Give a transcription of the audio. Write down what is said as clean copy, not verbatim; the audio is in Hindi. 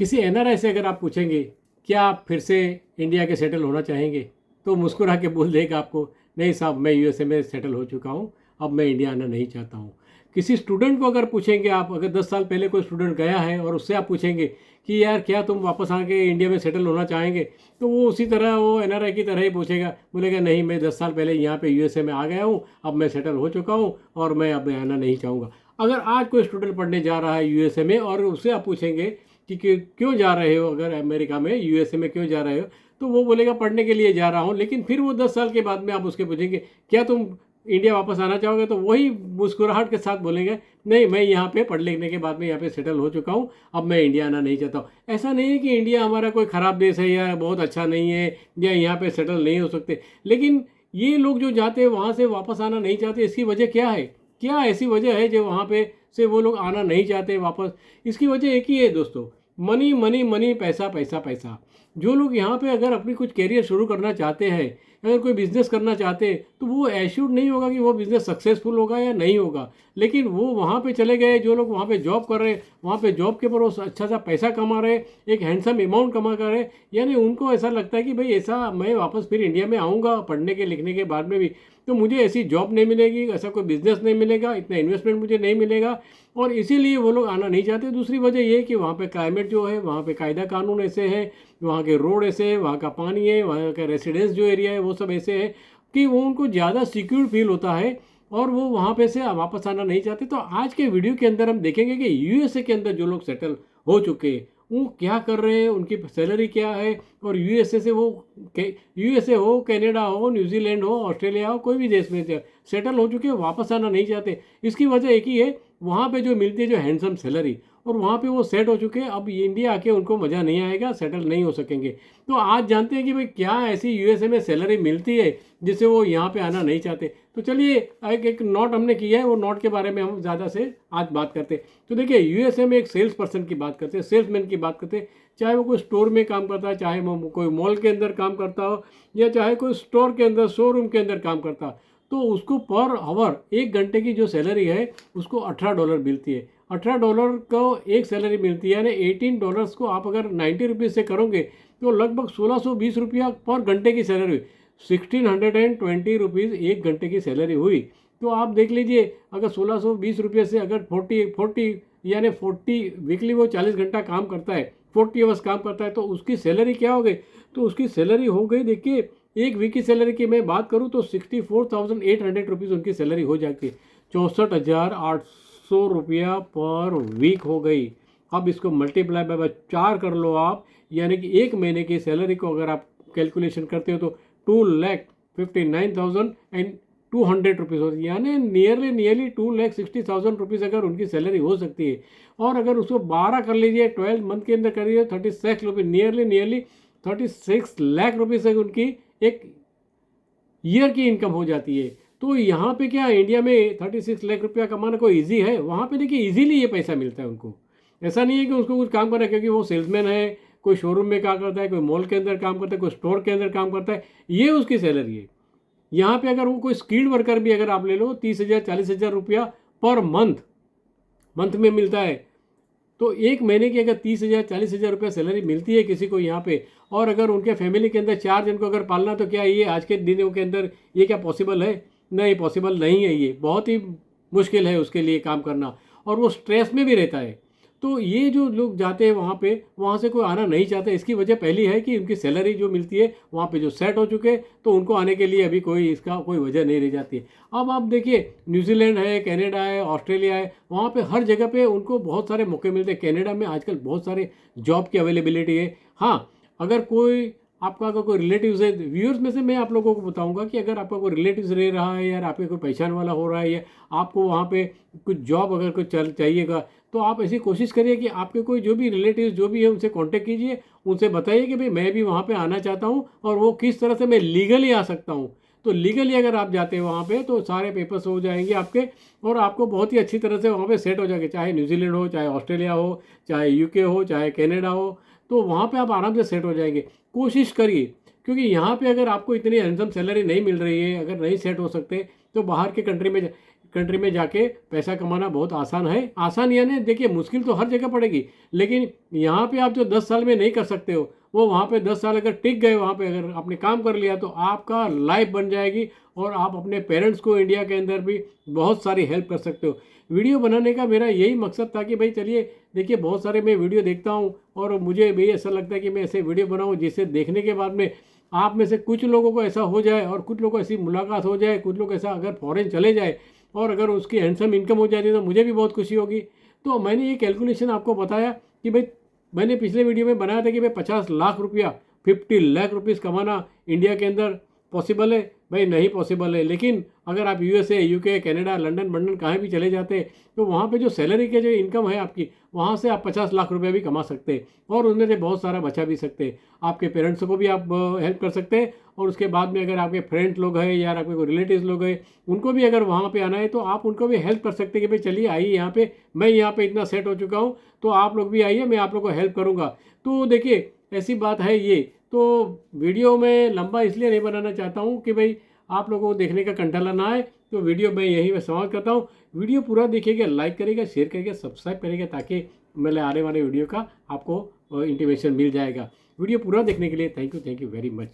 किसी एनआरआई से अगर आप पूछेंगे क्या आप फिर से इंडिया के सेटल होना चाहेंगे, तो मुस्कुरा के बोल देगा आपको, नहीं साहब मैं यूएसए में सेटल हो चुका हूँ, अब मैं इंडिया आना नहीं चाहता हूँ। किसी स्टूडेंट को अगर पूछेंगे आप, अगर 10 साल पहले कोई स्टूडेंट गया है और उससे आप पूछेंगे कि यार क्या तुम वापस आके इंडिया में सेटल होना चाहेंगे, तो वो उसी तरह वो एनआरआई की तरह ही पूछेगा, बोलेगा नहीं मैं 10 साल पहले यहाँ पे यूएसए में आ गया हूँ, अब मैं सेटल हो चुका हूँ और मैं अब आना नहीं चाहूँगा। अगर आज कोई स्टूडेंट पढ़ने जा रहा है यूएसए में और उससे आप पूछेंगे कि क्यों जा रहे हो, अगर अमेरिका में यूएसए में क्यों जा रहे हो, तो वो बोलेगा पढ़ने के लिए जा रहा हूँ। लेकिन फिर वो 10 साल के बाद में आप उसके पूछेंगे क्या तुम इंडिया वापस आना चाहोगे, तो वही मुस्कुराहट के साथ बोलेंगे नहीं मैं यहाँ पे पढ़ लिखने के बाद में यहाँ पे सेटल हो चुका हूँ, अब मैं इंडिया आना नहीं चाहता हूँ। ऐसा नहीं है कि इंडिया हमारा कोई ख़राब देश है या बहुत अच्छा नहीं है या यहाँ पे सेटल नहीं हो सकते, लेकिन ये लोग जो जाते हैं वहाँ से वापस आना नहीं चाहते, इसकी वजह क्या है? क्या ऐसी वजह है जो वहाँ पे से वो लोग आना नहीं चाहते वापस? इसकी वजह एक ही है दोस्तों, मनी मनी मनी, पैसा पैसा पैसा। जो लोग यहाँ पे अगर अपनी कुछ कैरियर शुरू करना चाहते हैं, अगर कोई बिज़नेस करना चाहते हैं, तो वो एश्योर्ड नहीं होगा कि वो बिज़नेस सक्सेसफुल होगा या नहीं होगा। लेकिन वो वहाँ पे चले गए, जो लोग वहाँ पे जॉब कर रहे हैं, वहाँ पे जॉब के ऊपर वो अच्छा सा पैसा कमा रहे, एक हैंडसम अमाउंट कमा कर रहे, यानी उनको ऐसा लगता है कि भाई ऐसा मैं वापस फिर इंडिया में आऊँगा पढ़ने के लिखने के बाद में भी, तो मुझे ऐसी जॉब नहीं मिलेगी, ऐसा कोई बिज़नेस नहीं मिलेगा, इतना इन्वेस्टमेंट मुझे नहीं मिलेगा, और इसीलिए वो लोग आना नहीं चाहते। दूसरी वजह ये है कि वहाँ पे क्लाइमेट जो है, वहाँ पे कायदा कानून ऐसे हैं, वहाँ के रोड ऐसे हैं, वहाँ का पानी है, वहाँ का रेसिडेंस जो एरिया है वो सब ऐसे है कि वो उनको ज़्यादा सिक्योर फील होता है और वो वहाँ पे से वापस आना नहीं चाहते। तो आज के वीडियो के अंदर हम देखेंगे कि यूएसए के अंदर जो लोग सेटल हो चुके हैं वो क्या कर रहे हैं, उनकी सैलरी क्या है, और यूएसए से वो यूएसए हो, कनाडा हो, न्यूजीलैंड हो, ऑस्ट्रेलिया हो, कोई भी देश में सेटल हो चुके हैं, वापस आना नहीं चाहते। इसकी वजह एक ही है, वहाँ पे जो मिलती है जो हैंडसम सैलरी, और वहाँ पे वो सेट हो चुके हैं, अब इंडिया आके उनको मज़ा नहीं आएगा, सेटल नहीं हो सकेंगे। तो आज जानते हैं कि भाई क्या ऐसी यूएसए में सैलरी मिलती है जिससे वो यहाँ पे आना नहीं चाहते। तो चलिए एक नोट हमने किया है, वो नोट के बारे में हम ज़्यादा से आज बात करते हैं। तो देखिए यूएसए में एक सेल्स पर्सन की बात करते हैं, सेल्समैन की बात करते हैं, चाहे वो कोई स्टोर में काम करता है, चाहे वो कोई मॉल के अंदर काम करता हो, या चाहे कोई स्टोर के अंदर, शोरूम के अंदर काम करता हो, तो उसको पर आवर 1 घंटे की जो सैलरी है उसको $18 मिलती है। $18 को एक सैलरी मिलती है, यानी $18 को आप अगर 90 रुपीज़ से करोगे तो लगभग 1620 रुपया पर घंटे की सैलरी हुई, 1620 रुपीज़ 1 घंटे की सैलरी हुई। तो आप देख लीजिए, अगर 1620 रुपये से अगर 40 यानी 40 वीकली वो 40 घंटा काम करता है, 40 आवर्स काम करता है, तो उसकी सैलरी क्या हो गई? तो उसकी सैलरी हो गई, देखिए एक वीक की सैलरी की मैं बात करूँ तो 64,800 रुपीज़ उनकी सैलरी हो जाती है, 64,800 रुपया पर वीक हो गई। अब इसको मल्टीप्लाई बाय 4 कर लो आप, यानी कि एक महीने की सैलरी को अगर आप कैलकुलेशन करते हो तो 2,59,200 रुपीज़ होती है, यानी नियरली 2,60,000 रुपीज़ अगर उनकी सैलरी हो सकती है। और अगर उसको 12 कर लीजिए, 12 मंथ के अंदर करिए, 36 रुपये, नियरली 36 लाख रुपीज़ से उनकी एक ईयर की इनकम हो जाती है। तो यहाँ पे क्या इंडिया में 36 लाख रुपया कमाना कोई इजी है? वहाँ पे देखिए इजीली ये पैसा मिलता है उनको। ऐसा नहीं है कि उसको कुछ काम करना है, क्योंकि वो सेल्समैन है, कोई शोरूम में काम करता है, कोई मॉल के अंदर काम करता है, कोई स्टोर के अंदर काम करता है, ये उसकी सैलरी है। यहाँ पे अगर वो कोई स्किल्ड वर्कर भी अगर आप ले लो, 30,000 40,000 रुपया पर मंथ में मिलता है। तो एक महीने की अगर 30,000 40,000 रुपये सैलरी मिलती है किसी को यहाँ पे, और अगर उनके फैमिली के अंदर 4 जन को अगर पालना, तो क्या ये आज के दिनों के अंदर ये क्या पॉसिबल है? नहीं, पॉसिबल नहीं है, ये बहुत ही मुश्किल है उसके लिए काम करना, और वो स्ट्रेस में भी रहता है। तो ये जो लोग जाते हैं वहाँ पे, वहाँ से कोई आना नहीं चाहता। इसकी वजह पहली है कि उनकी सैलरी जो मिलती है वहाँ पे जो सेट हो चुके, तो उनको आने के लिए अभी कोई इसका कोई वजह नहीं रह जाती है। अब आप देखिए न्यूजीलैंड है, कनाडा है, ऑस्ट्रेलिया है, वहाँ पे हर जगह पे उनको बहुत सारे मौके मिलते हैं। कनाडा में आजकल बहुत सारे जॉब की अवेलेबिलिटी है। हाँ, अगर कोई आपका अगर कोई रिलेटिव्स है, व्यूअर्स में से मैं आप लोगों को बताऊंगा कि अगर आपका कोई रिलेटिव्स रह रहा है, या आपके कोई पहचान वाला हो रहा है, या आपको वहाँ पे कुछ जॉब अगर कुछ चाहिएगा, तो आप ऐसी कोशिश करिए कि आपके कोई जो भी रिलेटिव्स जो भी है उनसे कांटेक्ट कीजिए, उनसे बताइए कि भाई मैं भी वहाँ पे आना चाहता हूँ और वो किस तरह से मैं लीगली आ सकता हूँ। तो लीगली अगर आप जाते हैं वहाँ पे, तो सारे पेपर्स हो जाएंगे आपके, और आपको बहुत ही अच्छी तरह से वहाँ पे सेट हो जाएंगे, चाहे न्यूजीलैंड हो, चाहे ऑस्ट्रेलिया हो, चाहे यूके हो, चाहे कनाडा हो, तो वहाँ पे आप आराम से सेट हो जाएंगे। कोशिश करिए, क्योंकि यहाँ पे अगर आपको इतनी हैंडसम सैलरी नहीं मिल रही है, अगर नहीं सेट हो सकते, तो बाहर के कंट्री में कंट्री में जाके पैसा कमाना बहुत आसान है। आसान यानी देखिए मुश्किल तो हर जगह पड़ेगी, लेकिन यहाँ पे आप जो 10 साल में नहीं कर सकते हो वो वहाँ पे 10 साल अगर टिक गए, वहाँ पे अगर आपने काम कर लिया तो आपका लाइफ बन जाएगी और आप अपने पेरेंट्स को इंडिया के अंदर भी बहुत सारी हेल्प कर सकते हो। वीडियो बनाने का मेरा यही मकसद था कि भाई चलिए देखिए बहुत सारे मैं वीडियो देखता हूँ और मुझे भी ऐसा लगता है कि मैं ऐसे वीडियो बनाऊँ जिससे देखने के बाद में आप में से कुछ लोगों को ऐसा हो जाए और कुछ लोगों को ऐसी मुलाकात हो जाए, कुछ लोग ऐसा अगर फॉरेन चले जाए और अगर उसकी हैंडसम इनकम हो जाती है तो मुझे भी बहुत खुशी होगी। तो मैंने ये कैलकुलेशन आपको बताया कि भाई मैंने पिछले वीडियो में बनाया था कि भाई 50 लाख रुपया 50 लाख रुपीज़ कमाना इंडिया के अंदर पॉसिबल है। भाई नहीं पॉसिबल है, लेकिन अगर आप यूएसए, यूके, कनाडा, लंदन कहीं भी चले जाते तो वहाँ पे जो सैलरी के जो इनकम है आपकी, वहाँ से आप 50 लाख रुपये भी कमा सकते हैं और उनमें से बहुत सारा बचा भी सकते हैं। आपके पेरेंट्स को भी आप हेल्प कर सकते हैं और उसके बाद में अगर आपके फ्रेंड्स लोग हैं या आपके कोई रिलेटिव्स लोग हैं उनको भी अगर वहाँ पे आना है तो आप उनको भी हेल्प कर सकते हैं कि भाई चलिए आइए यहाँ पे, मैं यहाँ पे इतना सेट हो चुका हूँ तो आप लोग भी आइए, मैं आप लोग को हेल्प करूँगा। तो देखिए ऐसी बात है ये। तो वीडियो में लंबा इसलिए नहीं बनाना चाहता हूँ कि भाई आप लोगों को देखने का कंटाला ना आए, तो वीडियो मैं यहीं समाप्त करता हूँ। वीडियो पूरा देखिएगा, लाइक करिएगा, शेयर करिएगा, सब्सक्राइब करिएगा ताकि मेरे आने वाले वीडियो का आपको इंटीमेशन मिल जाएगा। वीडियो पूरा देखने के लिए थैंक यू वेरी मच।